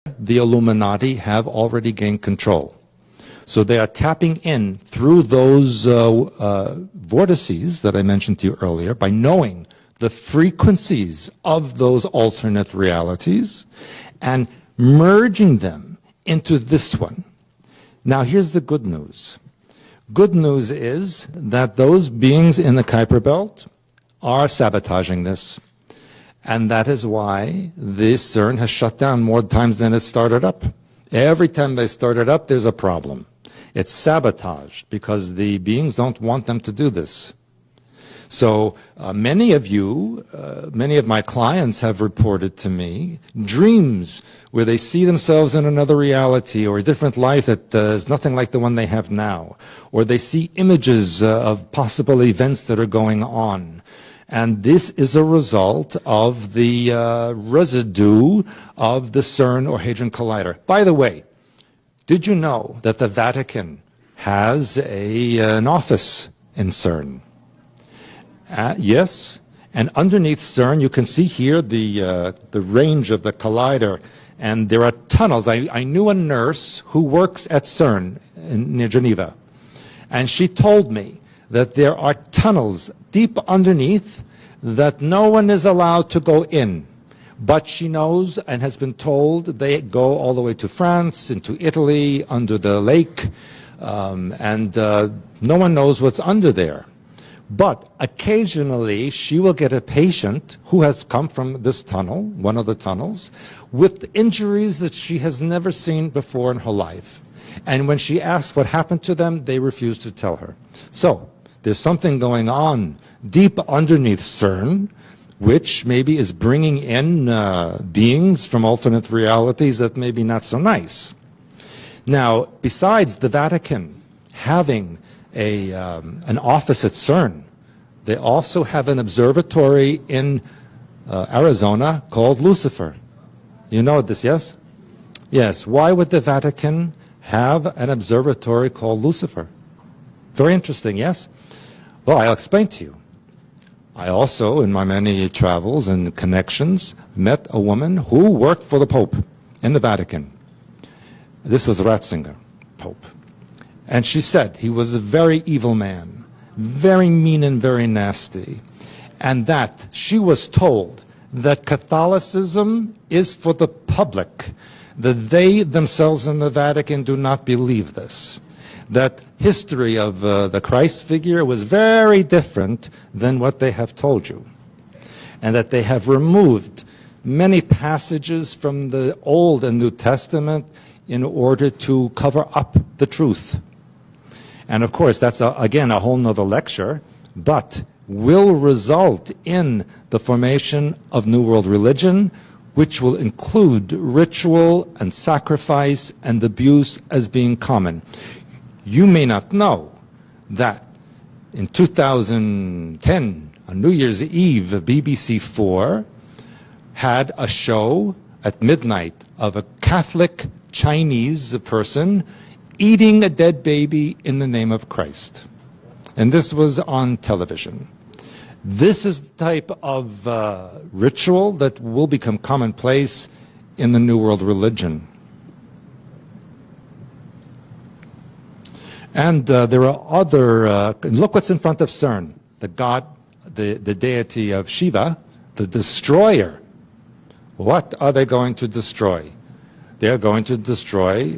the Illuminati have already gained control. So they are tapping in through those vortices that I mentioned to you earlier by knowing the frequencies of those alternate realities and merging them into this one. Now here's the good news. Good news is that those beings in the Kuiper Belt are sabotaging this. And that is why this CERN has shut down more times than it started up. Every time they started up, there's a problem. It's sabotaged because the beings don't want them to do this. So many of you, many of my clients have reported to me dreams where they see themselves in another reality or a different life that is nothing like the one they have now. Or they see images of possible events that are going on. And this is a result of the residue of the CERN or Hadron Collider. By the way, did you know that the Vatican has an office in CERN? Yes, and underneath CERN you can see here the range of the collider, and there are tunnels. I knew a nurse who works at CERN near Geneva, and she told me that there are tunnels deep underneath that no one is allowed to go in. But she knows and has been told they go all the way to France, into Italy, under the lake, and no one knows what's under there. But occasionally she will get a patient who has come from this tunnel, one of the tunnels, with injuries that she has never seen before in her life. And when she asks what happened to them, they refuse to tell her. So there's something going on deep underneath CERN, which maybe is bringing in beings from alternate realities that may be not so nice. Now, besides the Vatican having an office at CERN, they also have an observatory in Arizona called Lucifer. You know this, yes? Yes. Why would the Vatican have an observatory called Lucifer? Very interesting, yes? Well, I'll explain to you. I also, in my many travels and connections, met a woman who worked for the Pope in the Vatican. This was Ratzinger, Pope. And she said he was a very evil man, very mean and very nasty, and that she was told that Catholicism is for the public, that they themselves in the Vatican do not believe this. That history of the Christ figure was very different than what they have told you. And that they have removed many passages from the Old and New Testament in order to cover up the truth. And of course, that's again a whole nother lecture, but will result in the formation of New World religion, which will include ritual and sacrifice and abuse as being common. You may not know that in 2010, on New Year's Eve, BBC4 had a show at midnight of a Catholic Chinese person eating a dead baby in the name of Christ. And this was on television. This is the type of ritual that will become commonplace in the New World religion. And there are other, look what's in front of CERN, the god, the deity of Shiva, the destroyer. What are they going to destroy? They are going to destroy